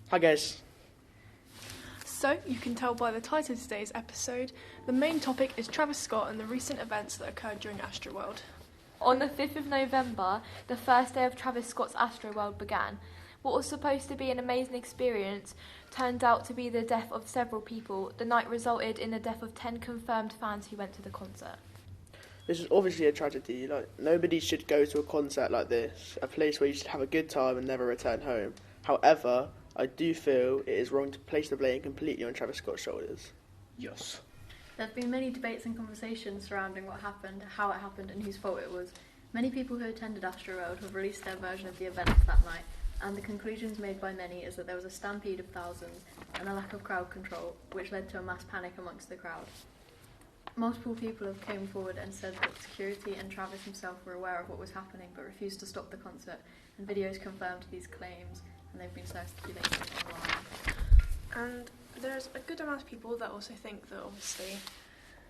Hi guys. So, you can tell by the title of today's episode, the main topic is Travis Scott and the recent events that occurred during Astroworld. On the 5th of November, the first day of Travis Scott's Astroworld began. What was supposed to be an amazing experience turned out to be the death of several people. The night resulted in the death of 10 confirmed fans who went to the concert. This is obviously a tragedy. Like, nobody should go to a concert like this, a place where you should have a good time and never return home. However, I do feel it is wrong to place the blame completely on Travis Scott's shoulders. Yes. There have been many debates and conversations surrounding what happened, how it happened, and whose fault it was. Many people who attended Astroworld have released their version of the events that night, and the conclusions made by many is that there was a stampede of thousands and a lack of crowd control, which led to a mass panic amongst the crowd. Multiple people have come forward and said that security and Travis himself were aware of what was happening but refused to stop the concert, and videos confirmed these claims, and they've been circulated online. And there's a good amount of people that also think that obviously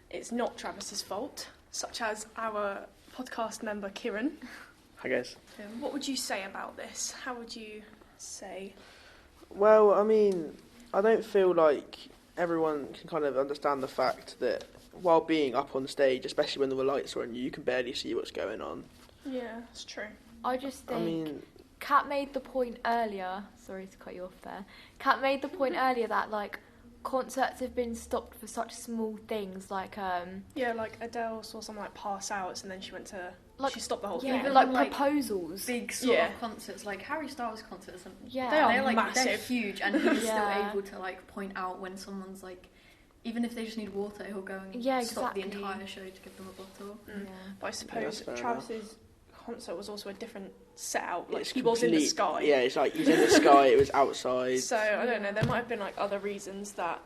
it's not Travis's fault, such as our podcast member Kieran. Hi guys. What would you say about this? How would you say? Well, I mean, I don't feel like everyone can kind of understand the fact that while being up on stage, especially when the lights are on you can barely see what's going on. Yeah, it's true. I just think... I mean... Kat made the point earlier, sorry to cut you off there, Kat made the point earlier that, like, concerts have been stopped for such small things, like, Yeah, like Adele saw someone, like, pass out, and then she went to... Like, she stopped the whole yeah, thing. like proposals. Big sort of concerts, like Harry Styles concerts. And Yeah. They are like, massive. They're huge, and he's Yeah. still able to, like, point out when someone's, like... Even if they just need water, he'll go and Yeah, stop the exactly. entire show to give them a bottle. Mm. Yeah. But I suppose fair Travis's concert was also a different setup. Like, it's he was in the complete- sky. Yeah, it's like he's in the sky, it was outside. So, I don't know, there might have been, like, other reasons that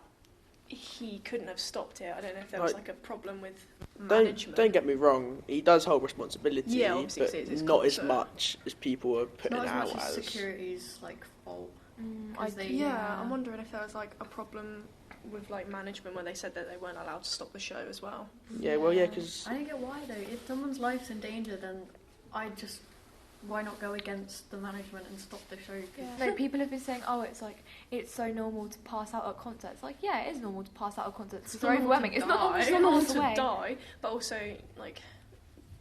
he couldn't have stopped it. I don't know if there was, like, a problem with management. Don't get me wrong, he does hold responsibility, Yeah, obviously, but it's his not as concert. much as people are putting Not it as out much as as. security's, like, fault. I'm wondering if there was, like, a problem with, like, management where they said that they weren't allowed to stop the show as well. Yeah, well, yeah, because I don't get why, though. If someone's life's in danger, then why not go against the management and stop the show? No, people have been saying, oh, it's so normal to pass out at concerts. Like, yeah, it is normal to pass out at concerts. It's normal overwhelming. to It's not die. it's It's not not normal normal to to die. die, but also, like,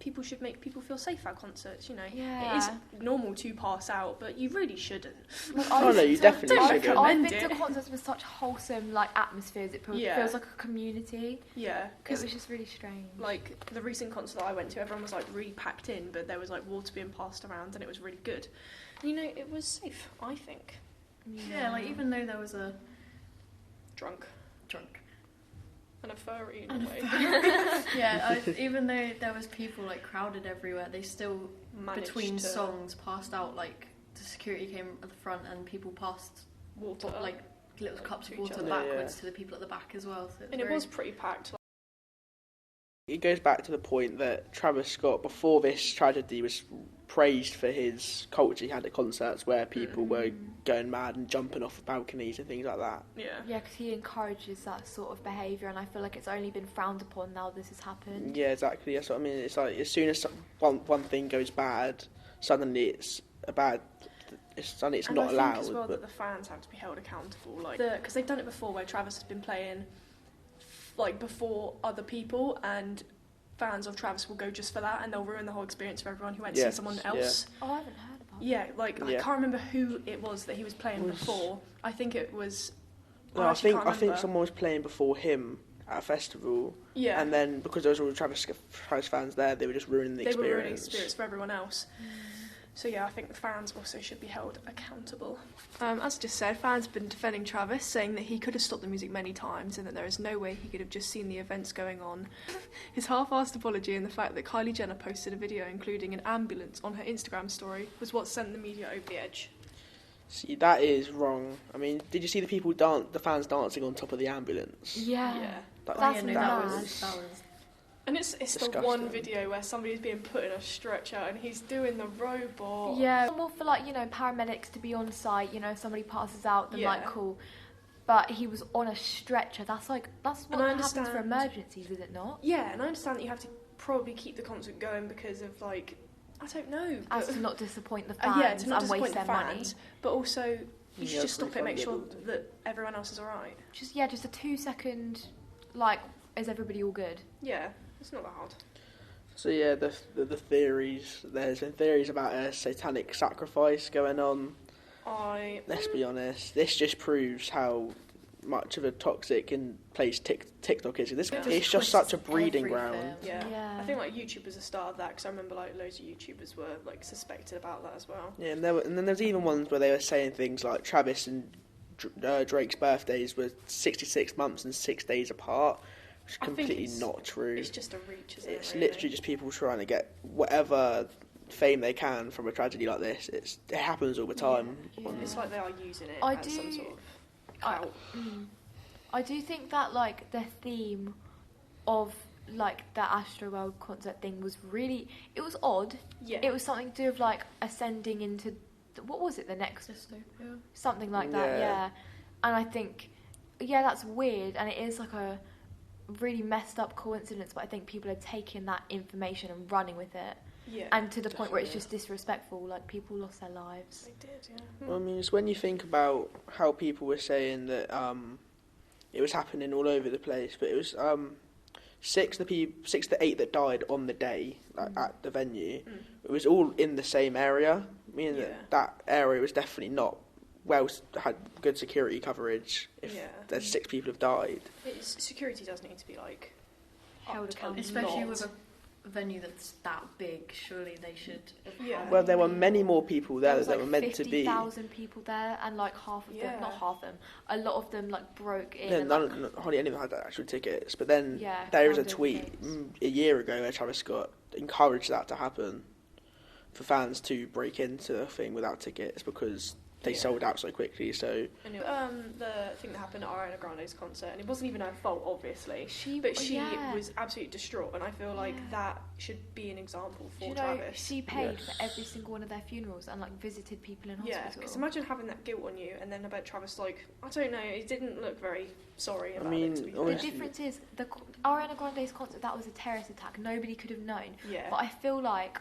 people should make people feel safe at concerts, you know. Yeah. It is normal to pass out, but you really shouldn't. Like, Oh, no, you definitely shouldn't. I've recommend been to it. concerts with such wholesome, like, atmospheres. It Yeah. feels like a community. Yeah, It because was just really strange. like the recent concert that I went to, everyone was like really packed in, but there was like water being passed around, and it was really good. You know, it was safe, I think. Yeah, like, even though there was a Drunk drunk. and a furry in a way. Even though there was people, like, crowded everywhere, they still, Managed between to songs, passed out, like, the security came at the front and people passed, water, like, little cups to of each water other. backwards Yeah. to the people at the back as well. So and it was pretty packed. it goes back to the point that Travis Scott, before this tragedy, was praised for his culture he had at concerts where people were going mad and jumping off of balconies and things like that. Yeah. Yeah, because he encourages that sort of behaviour, and I feel like it's only been frowned upon now this has happened. Yeah, exactly. That's what I mean. It's like as soon as one thing goes bad, suddenly it's a bad. Suddenly it's And not I allowed. think as well but that the fans have to be held accountable, like because they've done it before, where Travis has been playing like before other people, and fans of Travis will go just for that, and they'll ruin the whole experience for everyone who went to see Yes, someone else. Oh, I haven't heard about Yeah, like I Yeah. can't remember who it was that he was playing before. I think it was. no, I think someone was playing before him at a festival. Yeah, And then because there was all Travis fans there, they were just ruining the they experience. were ruining the experience for everyone else. So yeah, I think the fans also should be held accountable. As I just said, fans have been defending Travis, saying that he could have stopped the music many times and that there is no way he could have just seen the events going on. His half-assed apology and the fact that Kylie Jenner posted a video including an ambulance on her Instagram story was what sent the media over the edge. See, that is wrong. I mean, did you see the fans dancing on top of the ambulance? Yeah. That, That's that mad. was And it's the Disgusting. one video where somebody's being put in a stretcher and he's doing the robot. Yeah, more for, like, you know, paramedics to be on site, you know, if somebody passes out, then, like, Yeah. cool. But he was on a stretcher. That's what And I happens for understand- emergencies, is it not? Yeah, and I understand that you have to probably keep the concert going because of, like, I don't know. As but- to not disappoint the fans yeah, to not and waste disappoint their the fans, but also You should Yeah, just stop it and make pretty sure fun, that everyone else is alright. Just a 2-second, is everybody all good? Yeah, it's not that hard. So yeah, the theories. There's been theories about a satanic sacrifice going on. Let's be honest. This just proves how much of a toxic place TikTok is. It's just such a breeding ground. Yeah. I think YouTube was a start of that, because I remember loads of YouTubers were suspected about that as well. Yeah, and then there's even ones where they were saying things like Travis and Drake's birthdays were 66 months and 6 days apart, which is completely not true. It's just a reach, isn't it? It's literally just people trying to get whatever fame they can from a tragedy like this. It happens all the time. Yeah. It's like they are using it as some sort of clout. I do think that the theme of the Astroworld concert thing was really, it was odd. Yeah. It was something to do with ascending into what was it, the next Dystopia. something like that, yeah. And I think that's weird, and it is a really messed up coincidence, but I think people are taking that information and running with it. Yeah. And to the point where it's just disrespectful, people lost their lives. They did, yeah. Well, I mean, it's when you think about how people were saying that it was happening all over the place, but it was 6 to 8 that died on the day at the venue. It was all in the same area, meaning that area was definitely not had good security coverage. If there's 6 people have died, security does need to be held accountable, especially with a venue that's that big. Surely they should have had well, there were many more people there that were meant to be. 50,000 people there, and half of them, not half of them, a lot of them broke in. No, hardly any of them had actual tickets. But then Yeah, there was a found tweet those a year ago where Travis Scott encouraged that to happen, for fans to break into the thing without tickets because they sold out so quickly. So anyway, the thing that happened at Ariana Grande's concert, and it wasn't even her fault, obviously. She was absolutely distraught, and I feel like that should be an example for Travis. She paid for every single one of their funerals and visited people in hospital. Yeah, because imagine having that guilt on you, and then I bet Travis I don't know, he didn't look very sorry about it. To be fair. The difference is Ariana Grande's concert, that was a terrorist attack. Nobody could have known. Yeah. But I feel like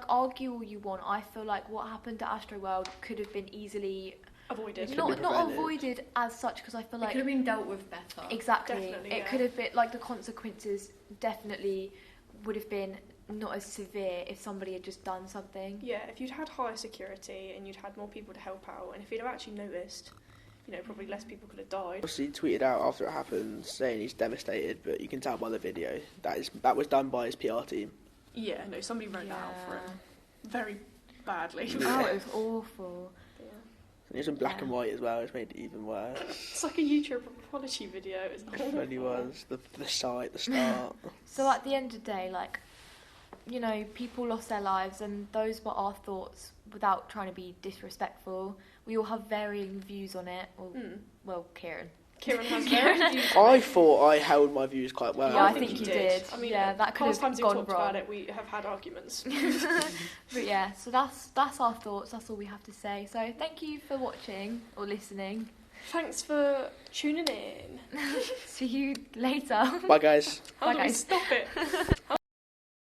argue all you want, I feel like what happened at Astroworld could have been easily avoided. Not avoided as such, because I feel like it could have been dealt with better. Exactly. Definitely, it could have been the consequences definitely would have been not as severe if somebody had just done something. Yeah, if you'd had higher security and you'd had more people to help out, and if you'd have actually noticed, probably less people could have died. Obviously, he tweeted out after it happened saying he's devastated, but you can tell by the video that was done by his PR team. Yeah, no, somebody wrote that out for him very badly. Oh, it was awful. And it was in black and white as well, which made it even worse. It's like a YouTube apology video. It's It really was. The start. So at the end of the day, people lost their lives, and those were our thoughts without trying to be disrespectful. We all have varying views on it. Well, Kieran has very views. I thought I held my views quite well. Yeah, I think you did. I mean, that could have times gone we've talked wrong. about it, we have had arguments. But yeah, so that's our thoughts. That's all we have to say. So thank you for watching or listening. Thanks for tuning in. See you later. Bye, guys. How Bye, do we guys. stop it?